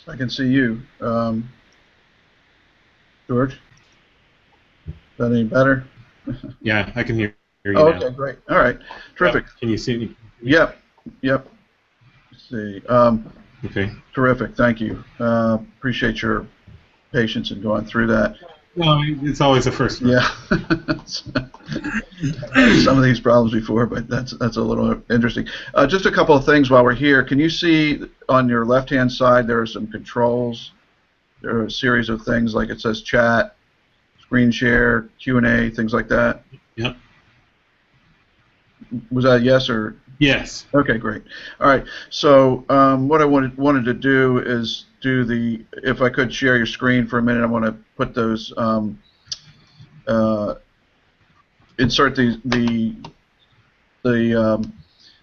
I can see you. George, is that any better? Yeah, I can hear you Oh, now. okay, great. All right, terrific. Yep. Can you see me? Yep, yep. Let's see. Okay. Terrific. Thank you. Appreciate your patience in going through that. No, it's always the first one. Yeah. Some of these problems before, but that's a little interesting. Just a couple of things while we're here. Can you see on your left-hand side there are some controls? There are a series of things like it says chat, screen share, Q&A, things like that. Yep. Was that a yes or? Yes. Okay, great. All right. So what I wanted to do is do the, if I could share your screen for a minute, I want to put those, insert the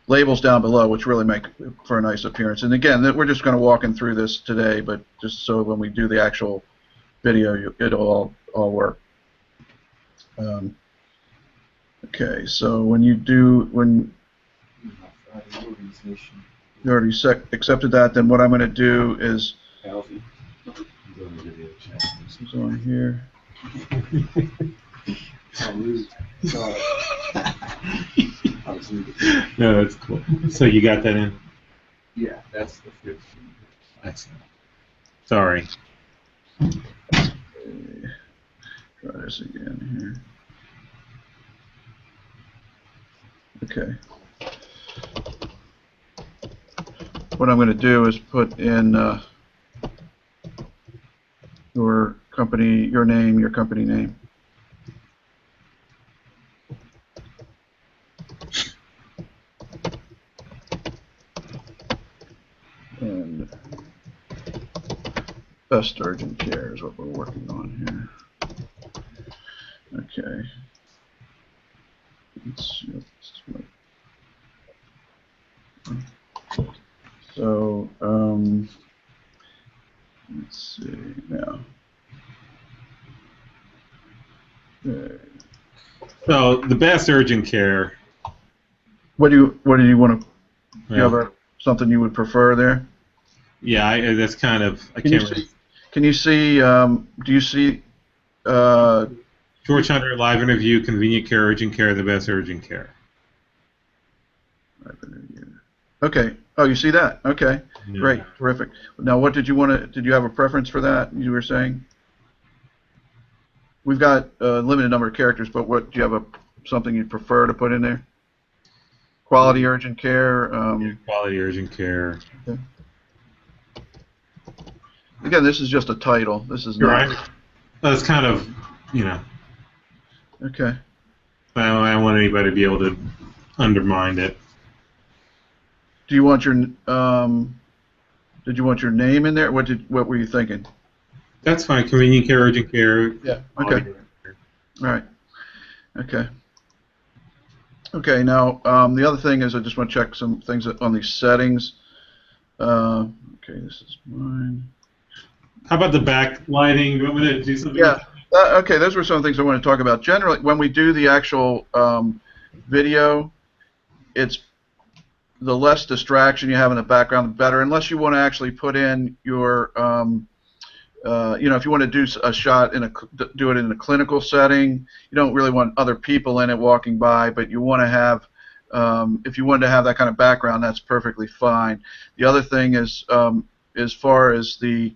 labels down below, which really make for a nice appearance. And again, we're just going to walk in through this today, but just so when we do the actual video, it'll all work. Okay, so when you already accepted that, then what I'm going to do is this is on here. No, that's cool. So you got that in? Yeah, that's the 15. Excellent. Sorry. Okay. Try this again here. Okay. What I'm going to do is put in your company, your name, your company name. And Best Urgent Care is what we're working on here. Okay. Let's see. So, let's see now. Okay. So the Best Urgent Care. What do you want to? Do you Well, have something you would prefer there? yeah, that's kind of. Can you see? Do you see? George Hunter live interview, convenient care, urgent care, the best urgent care. Okay. Oh, you see that? Okay. Yeah. Great. Terrific. Now, what did you want to? Did you have a preference for that? You were saying. We've got a limited number of characters, but what do you have something you'd prefer to put in there? Quality urgent care. Quality urgent care. Okay. Again, this is just a title. This is You're not. right. That's kind of, you know. Okay. I don't want anybody to be able to undermine it. Do you want your did you want your name in there? What were you thinking? That's fine. Convenient care, urgent care. Yeah. Okay. All right. Okay. Okay. Now the other thing is I just want to check some things on these settings. Okay. This is mine. How about the backlighting? Do you want me to do something? Yeah. Okay. Those were some things I want to talk about. Generally, when we do the actual video, it's the less distraction you have in the background, the better. Unless you want to actually put in your, you know, if you want to do a shot do it in a clinical setting, you don't really want other people in it walking by, but you want to have, if you wanted to have that kind of background, that's perfectly fine. The other thing is, as far as the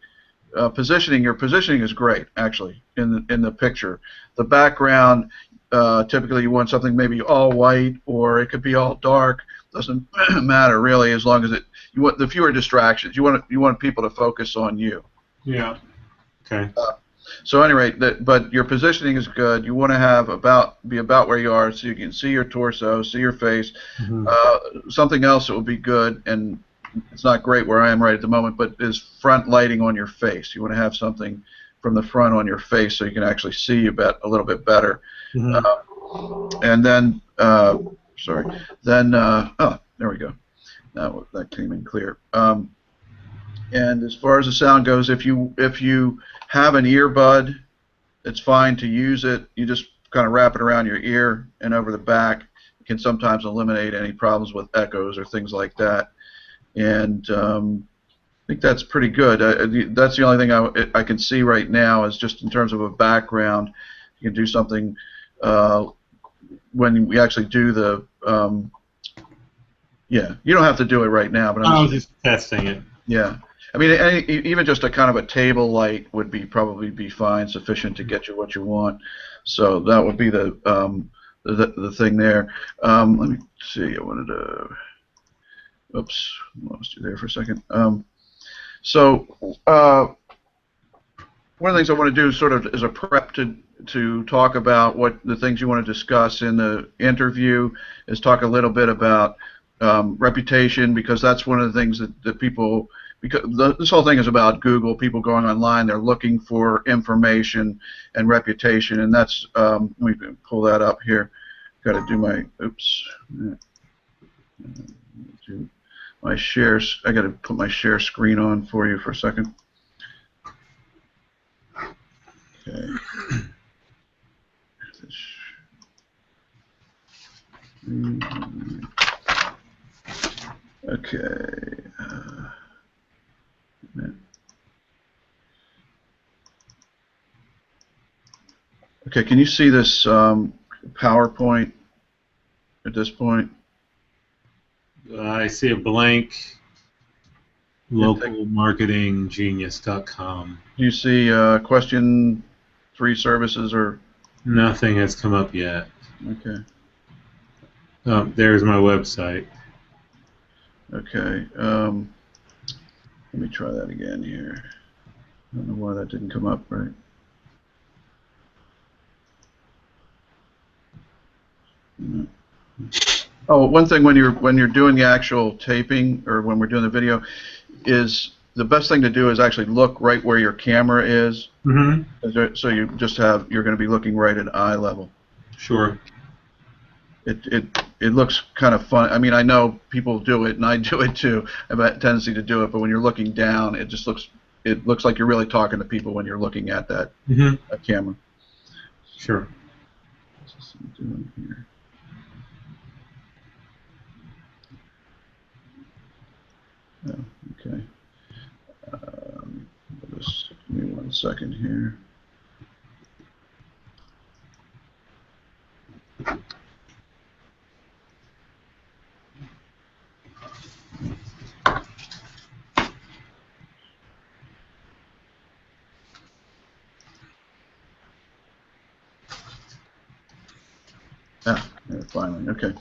positioning, your positioning is great actually in the picture. The background, typically you want something maybe all white or it could be all dark. Doesn't matter really, as long as you want the fewer distractions. You want people to focus on you. Yeah. Okay. So anyway, but your positioning is good. You want to be about where you are, so you can see your torso, see your face. Mm-hmm. Something else that would be good, and it's not great where I am right at the moment, but is front lighting on your face. You want to have something from the front on your face so you can actually see a little bit better. Mm-hmm. And then, sorry, then, oh, there we go. Now that came in clear. And as far as the sound goes, if you have an earbud, it's fine to use it. You just kind of wrap it around your ear and over the back. It can sometimes eliminate any problems with echoes or things like that. And think that's pretty good. That's the only thing I can see right now is just in terms of a background. You can do something when we actually do the. Yeah, you don't have to do it right now, but I was just testing it. Yeah, I mean, even just a kind of a table light would probably be fine, sufficient to get you what you want. So that would be the thing there. Let me see. I wanted to. Oops, lost you there for a second. So one of the things I want to do sort of is a prep to talk about what the things you want to discuss in the interview is talk a little bit about reputation, because that's one of the things that people, because this whole thing is about Google, people going online, they're looking for information and reputation, and that's, let me pull that up here. Got to do my, oops, do my shares, I got to put my share screen on for you for a second. Okay. Okay. Okay, can you see this PowerPoint at this point? I see a blank localmarketinggenius.com. Do you see question 3 services or? Nothing has come up yet. Okay. Oh, there's my website. Okay. Let me try that again here. I don't know why that didn't come up right. Oh, one thing when you're doing the actual taping, or when we're doing the video, is the best thing to do is actually look right where your camera is. Mm-hmm. So you're going to be looking right at eye level. Sure. It looks kind of fun. I mean, I know people do it, and I do it too. I have a tendency to do it, but when you're looking down, it looks like you're really talking to people when you're looking at that camera. Sure. What's this doing here? Oh, okay. Just give me 1 second here. Finally, okay.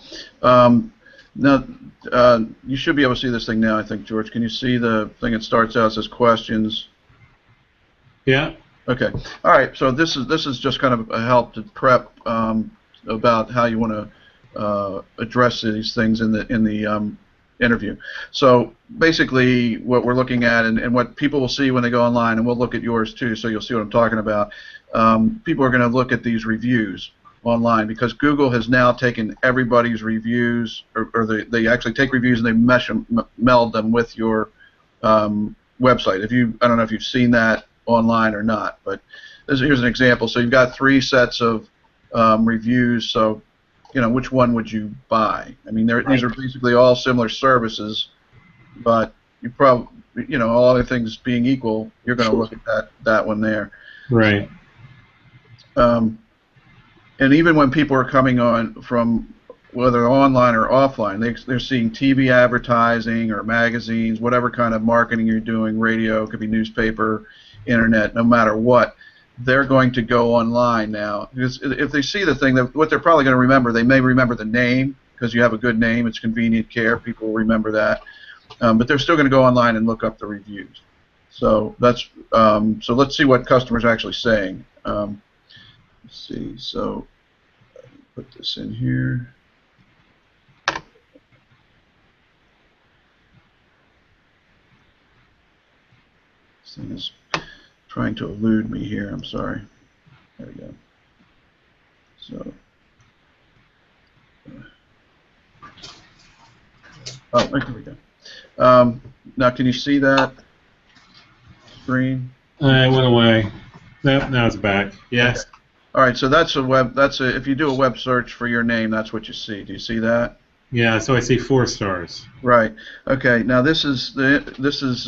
Now, you should be able to see this thing now, I think, George. Can you see the thing that starts out as questions? Yeah. Okay. All right. So this is just kind of a help to prep about how you want to address these things in the interview. So basically, what we're looking at, and what people will see when they go online, and we'll look at yours too, so you'll see what I'm talking about. People are going to look at these reviews online, because Google has now taken everybody's reviews, or they actually take reviews and they meld them with your website. I don't know if you've seen that online or not, but here's an example. So you've got 3 sets of reviews. So, which one would you buy? I mean, these are basically all similar services, but you probably, all other things being equal, you're going to look at that one there. Right. And even when people are coming on from whether online or offline, they're seeing TV advertising or magazines, whatever kind of marketing you're doing, radio, it could be newspaper, internet, no matter what, they're going to go online now. Because if they see the thing, what they're probably going to remember, they may remember the name, because you have a good name, it's Convenient Care, people will remember that. But they're still going to go online and look up the reviews. So that's so let's see what customers are actually saying. Let's see, so put this in here. This thing is trying to elude me here, I'm sorry. There we go. So, oh, there we go. Now, can you see that screen? It went away. Now it's back. Yes. Okay. All right, so that's a web. If you do a web search for your name, that's what you see. Do you see that? Yeah, so I see 4 stars. Right. Okay. Now this is it says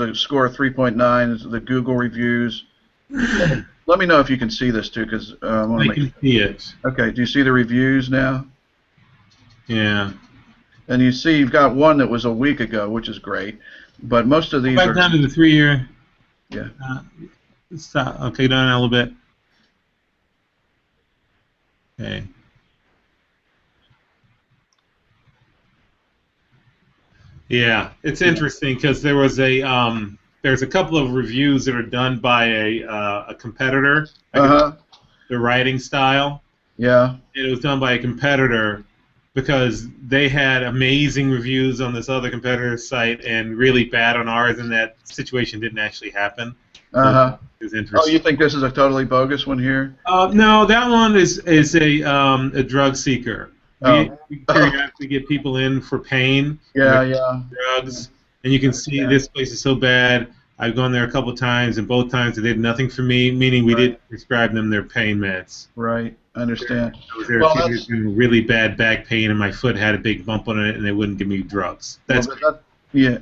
a score of 3.9 is the Google reviews. Let me know if you can see this too, because I want I to make. can see it. Okay. Do you see the reviews now? Yeah. And you see you've got one that was a week ago, which is great, but most of Go these back are. down to the 3-year. Yeah. Stop. Okay, down a little bit. Okay. Yeah, it's interesting because there's a couple of reviews that are done by a competitor. Uh-huh. The writing style. Yeah. It was done by a competitor because they had amazing reviews on this other competitor's site and really bad on ours, and that situation didn't actually happen. Uh-huh. So it was Oh, interesting. you think this is a totally bogus one here? No, that one is a drug seeker. We, Oh. we Oh. periodically get people in for pain and Yeah, yeah. drugs, and you can see Yeah. this place is so bad. I've gone there a couple of times, and both times they did nothing for me, meaning we Right. didn't prescribe them their pain meds. Right. I understand. I was there Well, with really bad back pain, and my foot had a big bump on it, and they wouldn't give me drugs. That's yeah.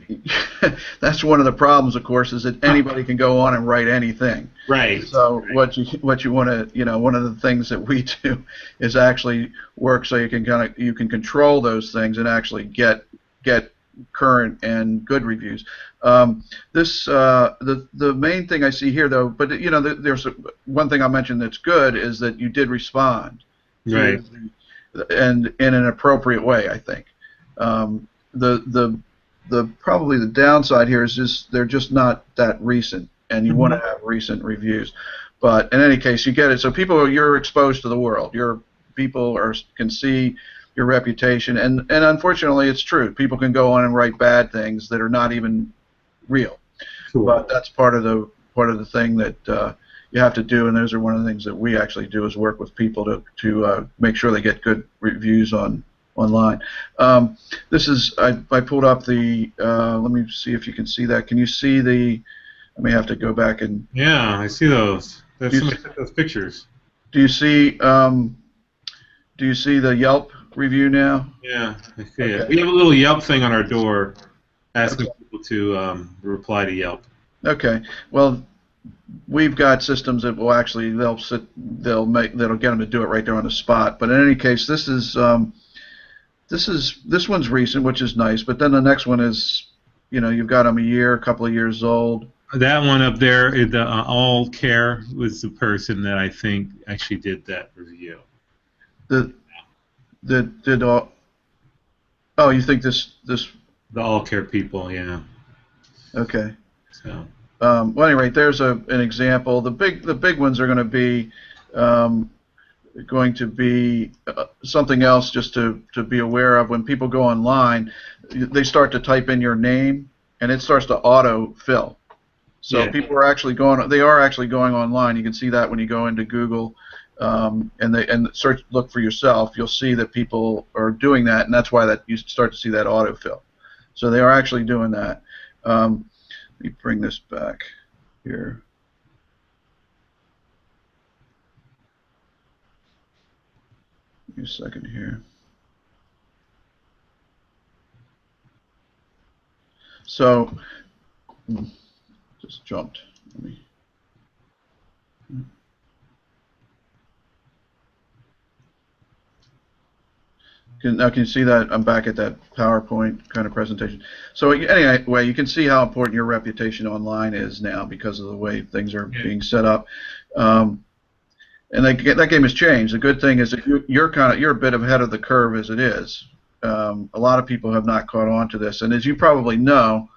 That's one of the problems, of course, is that anybody can go on and write anything. right. So Right. what you want to, one of the things that we do is actually work so you can control those things and actually get current and good reviews. The main thing I see here, though, but there's one thing I mentioned that's good is that you did respond, Right. and in an appropriate way, I think. The probably the downside here is just they're just not that recent, and you want to have recent reviews. But in any case, you get it. So you're exposed to the world. People can see your reputation, and unfortunately, it's true. People can go on and write bad things that are not even real. Cool. But that's part of the thing that you have to do, and those are one of the things that we actually do is work with people to make sure they get good reviews online. This is I pulled up the. Let me see if you can see that. Can you see the? I may have to go back and. Yeah, I see those. Do Somebody took those pictures. Do you see? Do you see the Yelp review now? Yeah, I see it. Okay. We have a little Yelp thing on our door asking people to reply to Yelp. Okay. Well, we've got systems that will actually that'll get them to do it right there on the spot. But in any case, this one's recent, which is nice. But then the next one is, you've got them a couple of years old. That one up there, the All Care, was the person that I think actually did that review. Oh, you think this? The All Care people, yeah. Okay. So. Well, anyway, there's an example. The big ones are going to be something else just to be aware of. When people go online, they start to type in your name, and it starts to auto-fill. So Yeah. People are actually going online. You can see that when you go into Google and look for yourself. You'll see that people are doing that, and that's why you start to see that auto-fill. So they are actually doing that. Let me bring this back here. Give me a second here. So, just jumped. Now can you see that I'm back at that PowerPoint kind of presentation? So anyway, you can see how important your reputation online is now because of the way things are being set up. And that game has changed. The good thing is that you're a bit ahead of the curve as it is. A lot of people have not caught on to this, and as you probably know,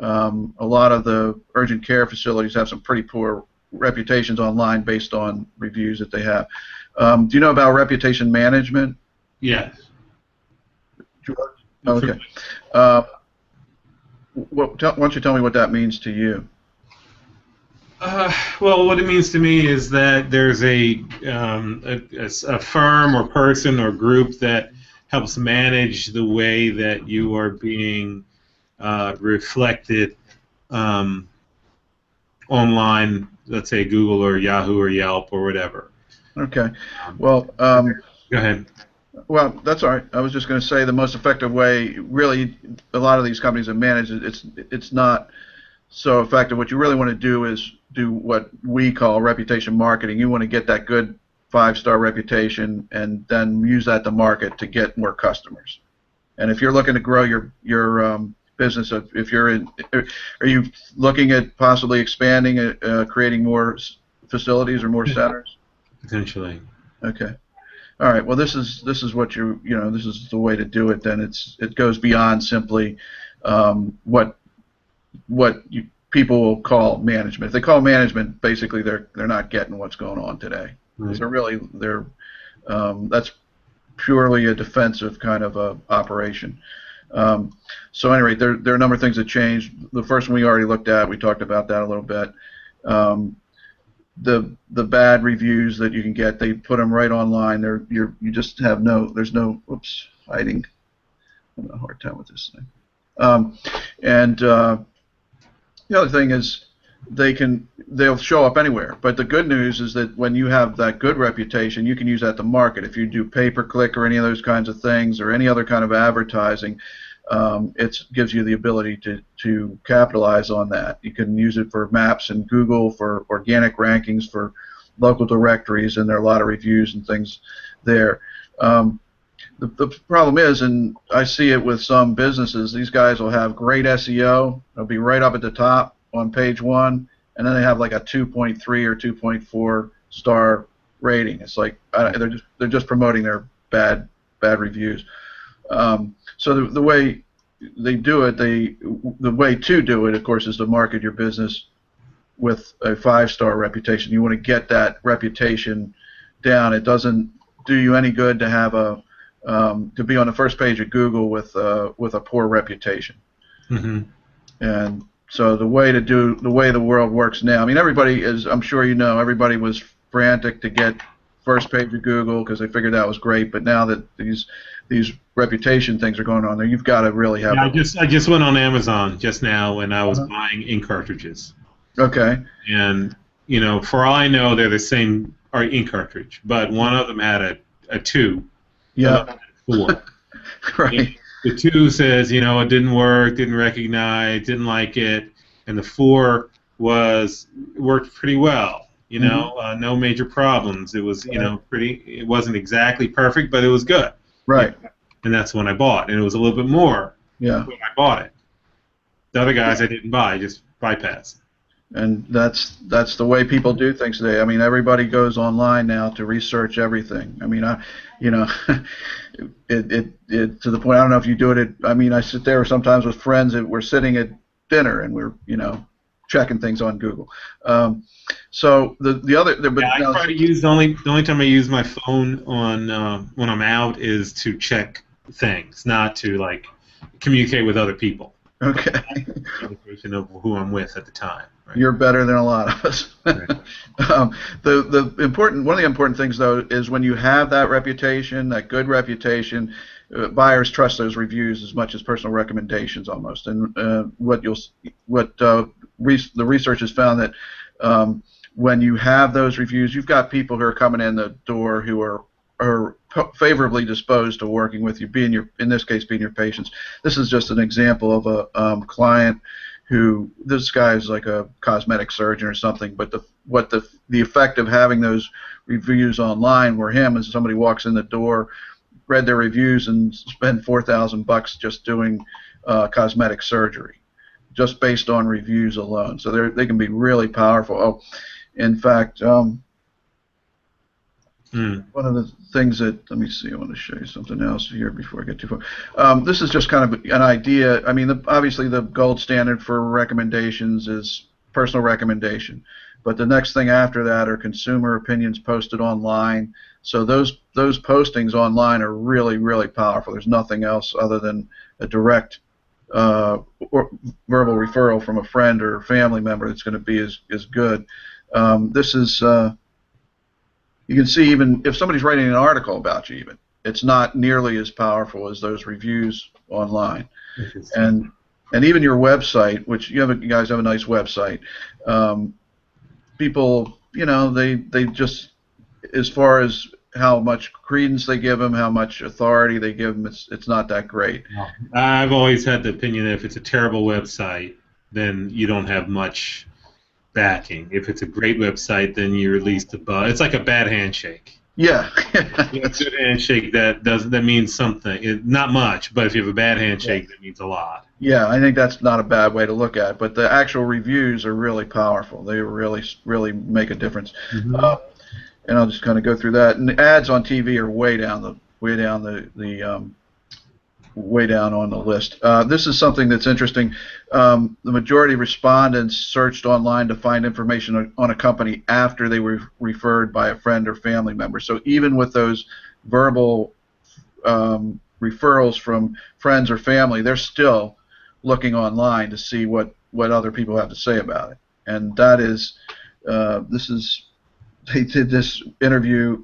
a lot of the urgent care facilities have some pretty poor reputations online based on reviews that they have. Do you know about reputation management? Yes. George? Okay. Why don't you tell me what that means to you? Well, what it means to me is that there's a firm or person or group that helps manage the way that you are being reflected online, let's say Google or Yahoo or Yelp or whatever. Okay. Well, Go ahead. Well, that's all right. I was just going to say the most effective way, really, a lot of these companies have managed it. It's not so effective. What you really want to do is do what we call reputation marketing. You want to get that good 5-star reputation and then use that to market to get more customers. And if you're looking to grow your business, if you're in, are you looking at possibly expanding, creating more facilities or more centers? Potentially. Okay. All right. Well, this is what this is the way to do it. Then it goes beyond simply what people will call management. If they call management, basically they're not getting what's going on today. Right. They're that's purely a defensive kind of operation. So, at any rate, there are a number of things that changed. The first one we already looked at. We talked about that a little bit. The bad reviews that you can get, they put them right online. You just have there's no hiding. I'm having a hard time with this thing. And the other thing is they'll show up anywhere. But the good news is that when you have that good reputation, you can use that to market. If you do pay-per-click or any of those kinds of things or any other kind of advertising, it gives you the ability to capitalize on that. You can use it for maps and Google, for organic rankings, for local directories, and there are a lot of reviews and things there. The problem is, and I see it with some businesses, these guys will have great SEO. They'll be right up at the top on page 1, and then they have like a 2.3 or 2.4 star rating. It's like they're just promoting their bad reviews. So the way they do it, the way to do it, of course, is to market your business with a 5-star reputation. You want to get that reputation down. It doesn't do you any good to have to be on the first page of Google with a poor reputation. Mm-hmm. And so the way the world works now, I mean, everybody is, I'm sure you know, everybody was frantic to get first page of Google because they figured that was great. But now that these reputation things are going on there, you've got to really have. Yeah, I just went on Amazon just now when I was buying ink cartridges. Okay. And for all I know, they're the same ink cartridge, but one of them had a 2. Yeah. 4. Right. And the 2 says, it didn't work, didn't recognize, didn't like it, and the 4 worked pretty well. No major problems. It was, it wasn't exactly perfect, but it was good. Right. And that's when I bought, and it was a little bit more. Yeah. When I bought it. The other guys I didn't buy, just bypassed. And that's the way people do things today. I mean, everybody goes online now to research everything. I mean, it to the point. I don't know if you do it. I mean, I sit there sometimes with friends that we're sitting at dinner and we're checking things on Google. So the other. I try to use the only time I use my phone on when I'm out is to check things, not to communicate with other people. Okay. The person of who I'm with at the time. Right? You're better than a lot of us. Right. One of the important things though is when you have that reputation, that good reputation, buyers trust those reviews as much as personal recommendations almost. And the research has found that when you have those reviews, you've got people who are coming in the door who are favorably disposed to working with you, in this case being your patients. This is just an example of a client who, this guy is like a cosmetic surgeon or something, but the effect of having those reviews online were him as somebody walks in the door, read their reviews, and spend $4,000 just doing cosmetic surgery, just based on reviews alone. So they can be really powerful. Oh, in fact, one of the things that, let me see, I want to show you something else here before I get too far. This is just kind of an idea. I mean, obviously the gold standard for recommendations is personal recommendation, but the next thing after that are consumer opinions posted online. So those postings online are really, really powerful. There's nothing else other than a direct or verbal referral from a friend or family member that's going to be as good. This is you can see, even if somebody's writing an article about you, it's not nearly as powerful as those reviews online. And even your website, which you guys have a nice website. People, they just, as far as how much credence they give them, how much authority they give them. It's not that great. No. I've always had the opinion that if it's a terrible website, then you don't have much backing. If it's a great website, then you're at least above. It's like a bad handshake. Yeah. You have a good handshake that means something. Not much, but if you have a bad handshake, that means a lot. Yeah, I think that's not a bad way to look at it. But the actual reviews are really powerful. They really make a difference. Mm-hmm. And I'll just kind of go through that. And ads on TV are way down on the list. This is something that's interesting. The majority of respondents searched online to find information on a company after they were referred by a friend or family member. So even with those verbal referrals from friends or family, they're still looking online to see what other people have to say about it. And that is, they did this interview.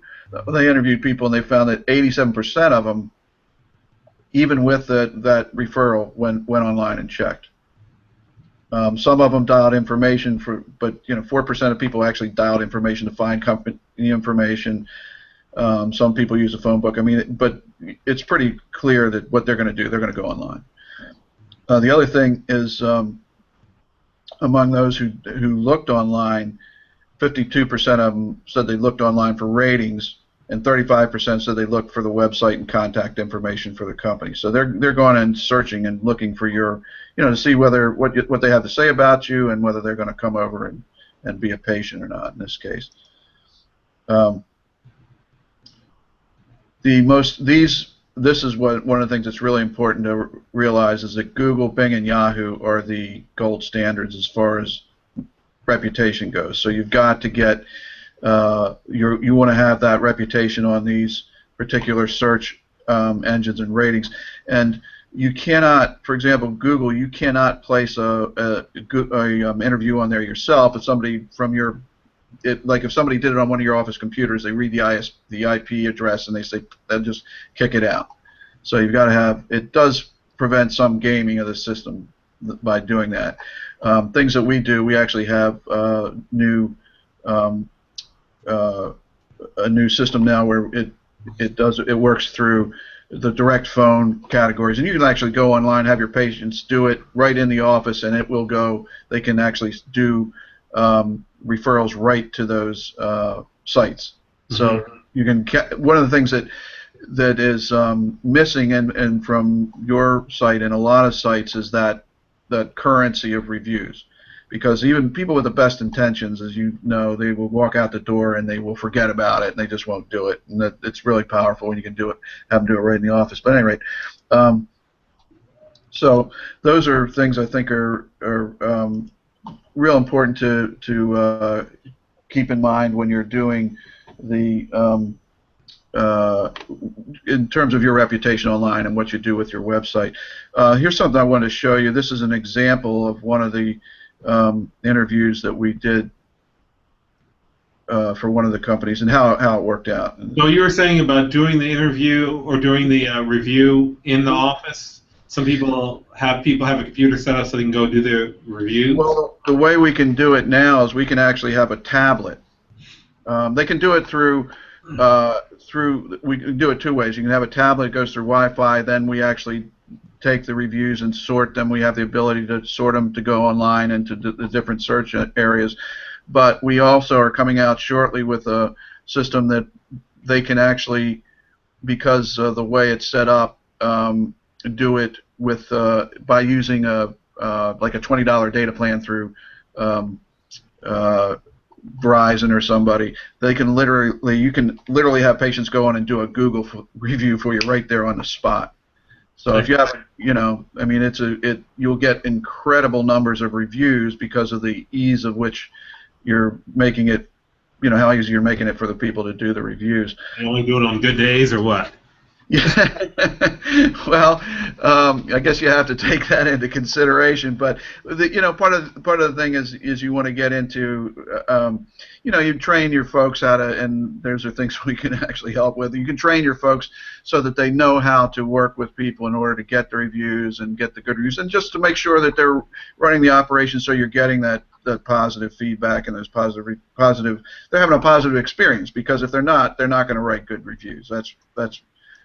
They interviewed people, and they found that 87% of them, even with that referral, went online and checked. Some of them dialed information but 4% of people actually dialed information to find company information. Some people use a phone book. I mean, but it's pretty clear that what they're going to do, they're going to go online. The other thing is, among those who looked online, 52% of them said they looked online for ratings, and 35% said they looked for the website and contact information for the company. So they're going and searching and looking for your, to see whether what they have to say about you and whether they're going to come over and be a patient or not in this case. This is one of the things that's really important to realize is that Google, Bing, and Yahoo are the gold standards as far as reputation goes. So you've got to get you want to have that reputation on these particular search engines and ratings, and you cannot, for example, Google, you cannot place a interview on there yourself. If somebody from if somebody did it on one of your office computers, they read the IP address and they say they'll just kick it out. So you've got to have, it does prevent some gaming of the system by doing that. Things that we do, we actually have a new system now where it works through the direct phone categories, and you can actually go online, have your patients do it right in the office, and it will go. They can actually do referrals right to those sites. So you can. One of the things that is missing and from your site and a lot of sites is that currency of reviews, because even people with the best intentions, as you know, they will walk out the door and they will forget about it and they just won't do it. And it's really powerful when you can do it, have them do it right in the office. But at any rate, so those are things I think are real important to keep in mind when you're doing the in terms of your reputation online and what you do with your website. Here's something I wanted to show you. This is an example of one of the interviews that we did for one of the companies and how it worked out. So you were saying about doing the interview or doing the review in the office. Some people have a computer set up so they can go do their reviews. Well, the way we can do it now is we can actually have a tablet. They can do it through we can do it two ways. You can have a tablet that goes through Wi-Fi. Then we actually take the reviews and sort them. We have the ability to sort them to go online into the different search areas. But we also are coming out shortly with a system that they can actually, because of the way it's set up, do it with by using like a $20 data plan through Verizon or somebody. You can literally have patients go on and do a Google review for you right there on the spot. So if you have, I mean, you'll get incredible numbers of reviews because of the ease of which you're making it, how easy you're making it for the people to do the reviews. You only do it on good days or what? Yeah. Well, I guess you have to take that into consideration. But part of the thing is you want to get into, you train your folks how to, and those are things we can actually help with. You can train your folks so that they know how to work with people in order to get the reviews and get the good reviews, and just to make sure that they're running the operation so you're getting that positive feedback and those positive. They're having a positive experience, because if they're not going to write good reviews. That's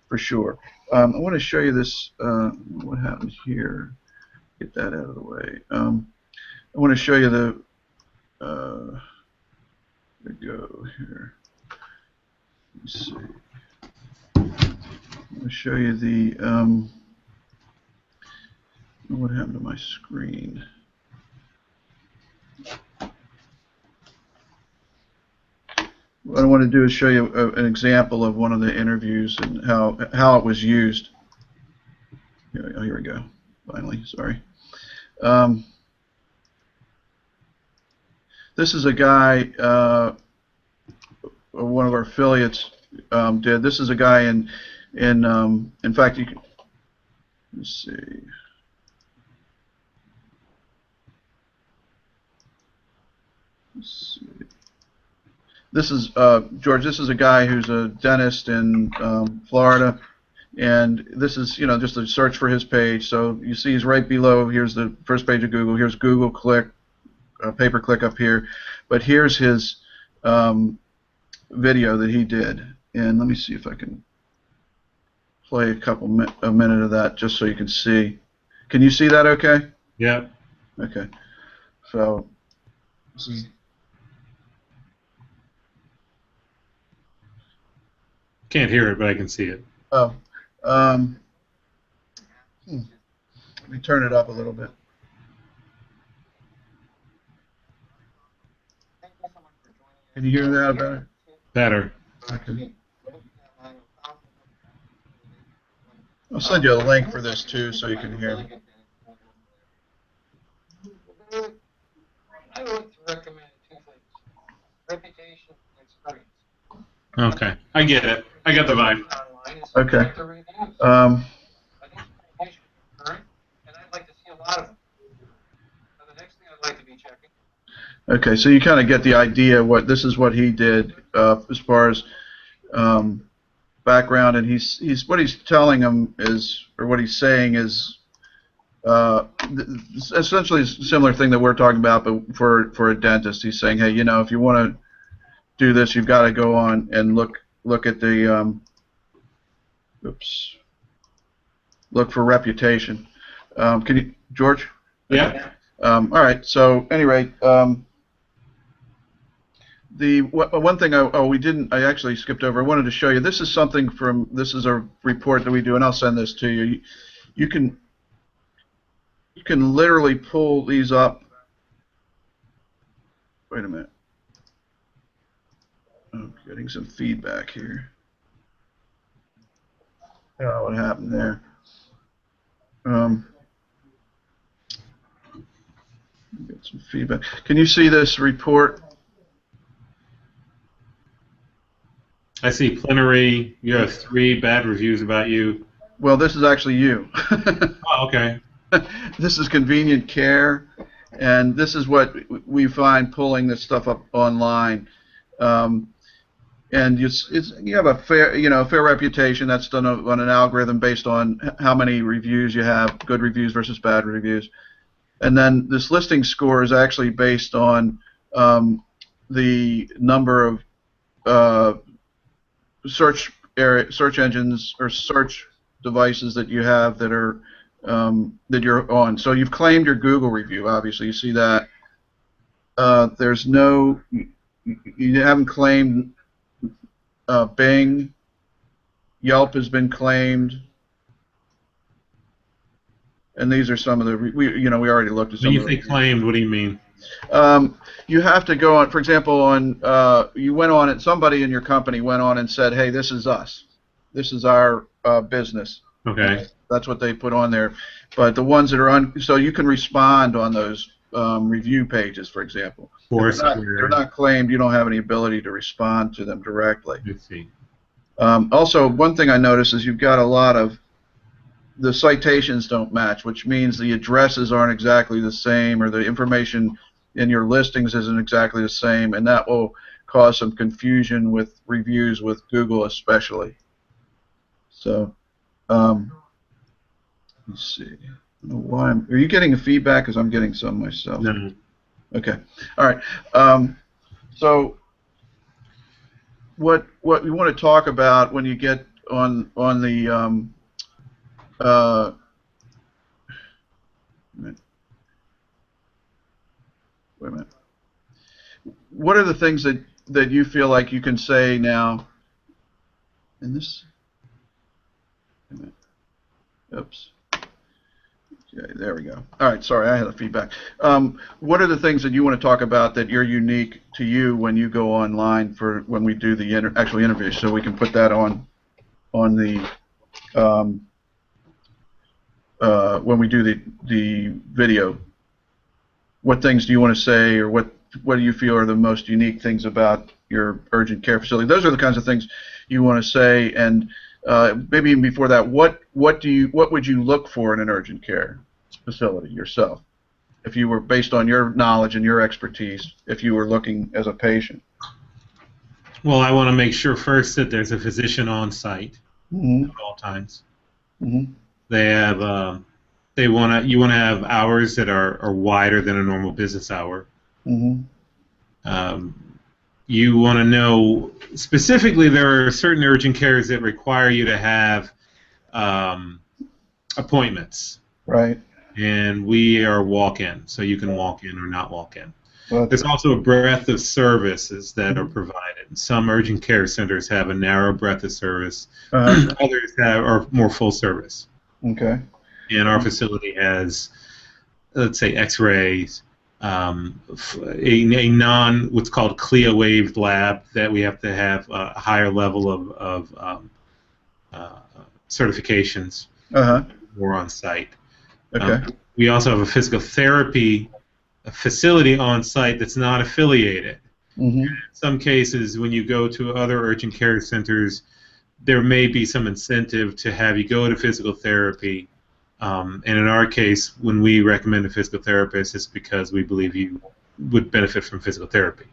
for sure. I want to show you this. What happens here? Get that out of the way. I want to show you the. There we go here. Let's see. I'm going to show you the. What happened to my screen? What I want to do is show you an example of one of the interviews and how it was used. Here we go. Finally, sorry. This is a guy, one of our affiliates did. This is a guy in fact, you can, let's see. Let's see. This is George. This is a guy who's a dentist in Florida, and this is just a search for his page. So you see, he's right below. Here's the first page of Google. Here's Google click, pay per click up here, but here's his video that he did. And let me see if I can play a minute of that just so you can see. Can you see that? Okay. Yeah. Okay. So this is. Can't hear it, but I can see it. Oh, let me turn it up a little bit. Can you hear that better? Better. Okay. I'll send you a link for this too, so you can hear me. I would recommend two things: reputation and experience. Okay, I get it. I got the vibe. Okay. I think reputation is current, and I'd like to see a lot of them. So the next thing I'd like to be checking. Okay, so you kind of get the idea. This is what he did as far as background, and he's what he's telling them is, or what he's saying is, essentially a similar thing that we're talking about, but for a dentist. He's saying, hey, if you want to do this, you've got to go on and look at the look for reputation. Can you, George? Yeah. All right. So anyway, the one thing I actually skipped over. I wanted to show you. This is something this is a report that we do, and I'll send this to you. You can literally pull these up. Wait a minute. I'm getting some feedback here. Oh, what happened there? Get some feedback. Can you see this report? I see plenary. You have 3 bad reviews about you. Well, this is actually you. Oh, okay. This is Convenient Care, and this is what we find pulling this stuff up online. And you have a fair reputation. That's done on an algorithm based on how many reviews you have, good reviews versus bad reviews. And then this listing score is actually based on the number of search engines or search devices that you have that are that you're on. So you've claimed your Google review. Obviously, you see that. There's no, you haven't claimed Bing. Yelp has been claimed. And these are some of the we already looked at some. When you of say the claimed, what do you mean? You have to go on. For example, you went on, and somebody in your company went on and said, "Hey, this is us. This is our business." Okay. That's what they put on there. But the ones that are so you can respond on those review pages, for example. If they're not claimed, you don't have any ability to respond to them directly. Let's see. Also, one thing I noticed is you've got a lot of the citations don't match, which means the addresses aren't exactly the same, or the information in your listings isn't exactly the same, and that will cause some confusion with reviews with Google especially. So, let's see. I don't know why are you getting a feedback? Because I'm getting some myself. No. Okay. All right. So, what you want to talk about when you get on the wait a minute. What are the things that you feel like you can say now? In this. Wait a minute. Oops. Okay, there we go. All right, sorry, I had a feedback. What are the things that you want to talk about that you're unique to you when you go online for when we do the actual interview, so we can put that on the when we do the video? What things do you want to say, or what do you feel are the most unique things about your urgent care facility? Those are the kinds of things you want to say, and maybe even before that, what would you look for in an urgent care facility yourself, if you were, based on your knowledge and your expertise, if you were looking as a patient? Well, I want to make sure first that there's a physician on site Mm-hmm. at all times. Mm-hmm. They have you want to have hours that are wider than a normal business hour. Mm-hmm. You want to know specifically there are certain urgent cares that require you to have appointments. Right. And we are walk-in, so you can walk in or not walk in. Well, There's also a breadth of services that are provided. Some urgent care centers have a narrow breadth of service. Others are more full service. okay. And our facility has, let's say, X-rays, a what's called CLIA waived lab that we have to have a higher level of certifications. More on site. Okay. We also have a physical therapy facility on site that's not affiliated. Mm-hmm. In some cases, when you go to other urgent care centers, there may be some incentive to have you go to physical therapy. And in our case, when we recommend a physical therapist, it's because we believe you would benefit from physical therapy.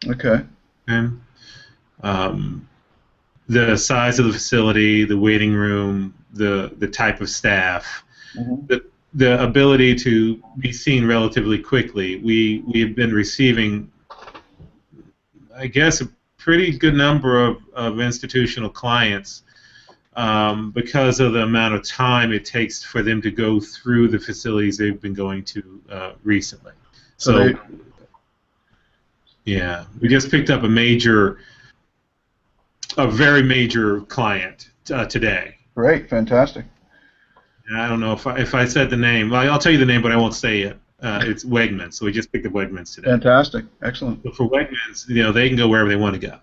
Okay. Okay? The size of the facility, the waiting room, the type of staff, Mm-hmm. the ability to be seen relatively quickly. We have been receiving, I guess, a pretty good number of institutional clients because of the amount of time it takes for them to go through the facilities they've been going to recently. So yeah, we just picked up a very major client today. Great. Fantastic. And I don't know if I said the name. Well, I'll tell you the name, but I won't say it. It's Wegmans. So we just picked up Wegmans today. Fantastic. Excellent. So for Wegmans, they can go wherever they want to go.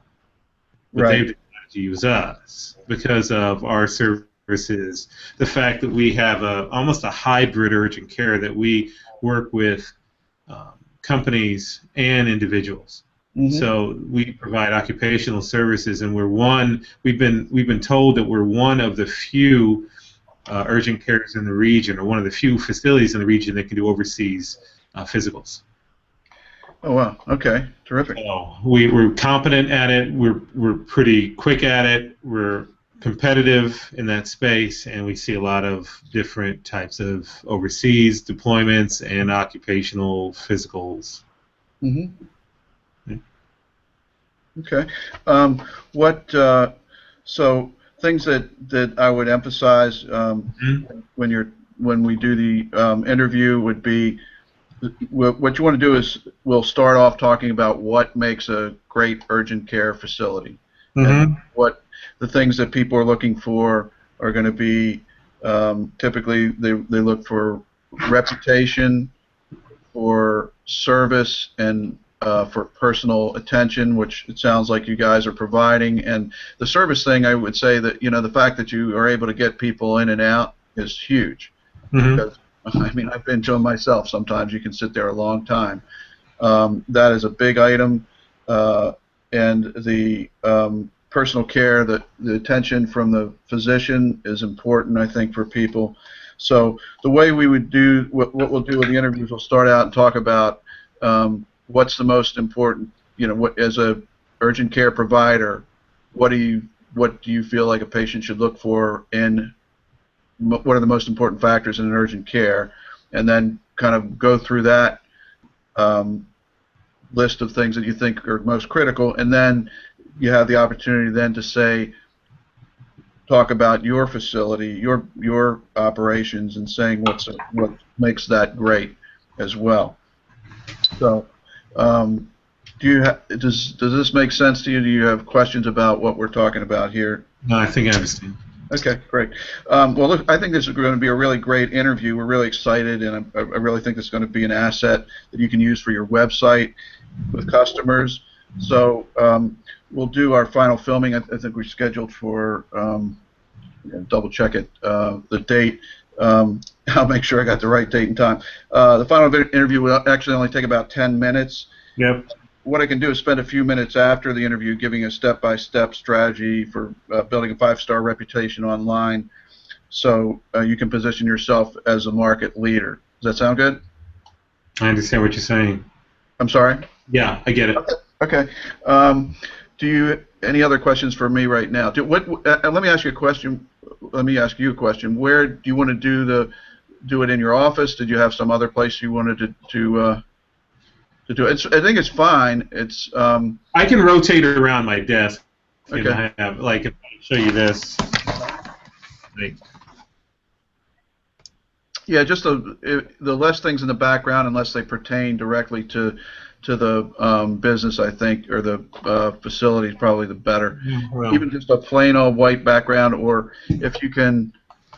But Right. they've decided to use us because of our services, the fact that we have almost a hybrid urgent care, that we work with companies and individuals. Mm-hmm. So we provide occupational services, and we've been told that we're one of the few urgent cares in the region, or one of the few facilities in the region that can do overseas physicals. Oh wow. Okay. Terrific. So we're competent at it. We're pretty quick at it. We're competitive in that space, and we see a lot of different types of overseas deployments and occupational physicals. Mm-hmm. Okay. So things that I would emphasize when we do the interview would be, what you want to do is we'll start off talking about what makes a great urgent care facility. And what the things that people are looking for are going to be, typically they look for reputation, for service, and for personal attention, which it sounds like you guys are providing. And the service thing, I would say that, the fact that you are able to get people in and out is huge. Because, I mean, I've been to them myself. Sometimes you can sit there a long time. That is a big item. And the personal care, the attention from the physician is important, I think, for people. So the way we would do, what we'll do with the interviews, we'll start out and talk about what's the most important, what as a urgent care provider, what do you feel like a patient should look for in, what are the most important factors in an urgent care, and then kind of go through that list of things that you think are most critical, and then you have the opportunity then to talk about your facility, your operations, and saying what makes that great as well. So, does this make sense to you? Do you have questions about what we're talking about here? No, I think I understand. Okay, great. Well, look, I think this is going to be a really great interview. We're really excited, and I really think this is going to be an asset that you can use for your website with customers. So we'll do our final filming. I think we're scheduled for, double check it, the date. I'll make sure I got the right date and time. The final interview will actually only take about 10 minutes. Yep. What I can do is spend a few minutes after the interview giving a step-by-step strategy for building a 5-star reputation online, so you can position yourself as a market leader. Does that sound good? I understand what you're saying. I'm sorry? Yeah, I get it. Okay. Do you any other questions for me right now? Let me ask you a question. Let me ask you a question. Where do you want to do it in your office? Did you have some other place you wanted to do it? I think it's fine. It's. I can rotate it around my desk. Okay. And I have, like, if I show you this. Yeah, just the less things in the background, unless they pertain directly to the business, I think, or the facility, is probably the better. Well, Even just a plain old white background, or if you can,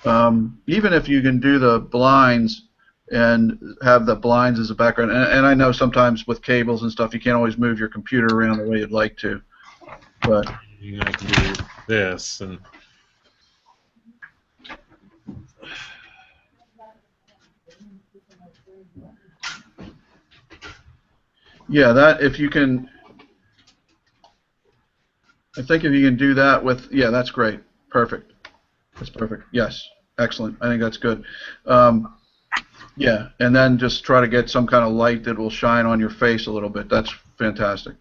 even if you can do the blinds and have the blinds as a background. And I know sometimes with cables and stuff, you can't always move your computer around the way you'd like to. But I can do this and. yeah, that if you can, I think if you can do that with, yeah, that's great. Perfect. That's perfect. Yes, excellent. I think that's good. Yeah, and then just try to get some kind of light that will shine on your face a little bit. That's fantastic.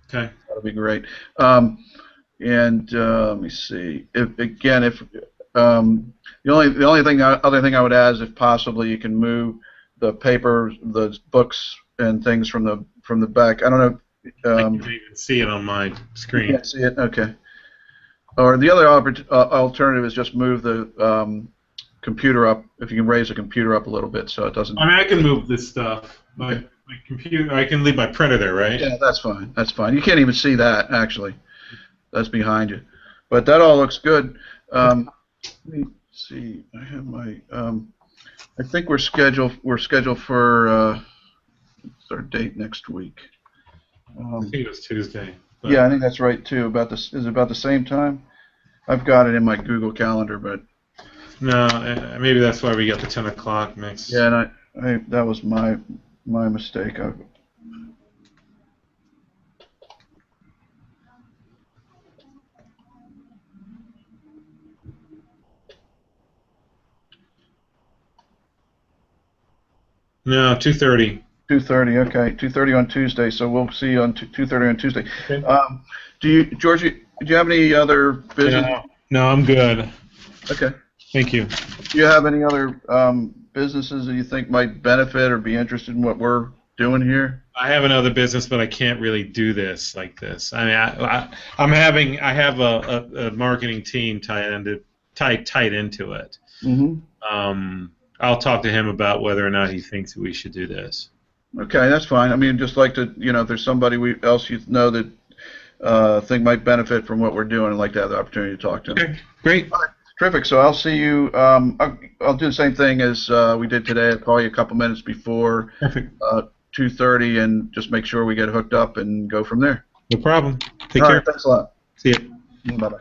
Okay. That'll be great. Let me see. The only other thing I would add is if possibly you can move the paper, the books and things from the back. I don't know. I can even see it on my screen. You can't see it. Okay. Or the other alternative is just move the computer up. If you can raise the computer up a little bit so it doesn't. I mean, I can move this stuff. My computer. I can leave my printer there, right? Yeah, that's fine. That's fine. You can't even see that actually. That's behind you. But that all looks good. Let me see. I have my. I think we're scheduled for. What's our date next week? I think it was Tuesday. Yeah, I think that's right too. Is it about the same time? I've got it in my Google Calendar, but. No, maybe that's why we got the 10 o'clock mix. Yeah, and that was my mistake. No, 2:30. 2:30. Okay, 2:30 on Tuesday. So we'll see you on 2:30 on Tuesday. Okay. George? Do you have any other business? No, I'm good. Okay. Thank you. Do you have any other businesses that you think might benefit or be interested in what we're doing here? I have another business, but I can't really do this like this. I mean, I have a marketing team tied into it. Mm-hmm. I'll talk to him about whether or not he thinks that we should do this. Okay, that's fine. I mean, just like to, if there's somebody else you know that think might benefit from what we're doing, I'd like to have the opportunity to talk to them. Okay, great. All right, terrific. So I'll see you. I'll do the same thing as we did today. I'll call you a couple minutes before 2:30 and just make sure we get hooked up and go from there. No problem. Take All care. right, thanks a lot. See you. Bye-bye.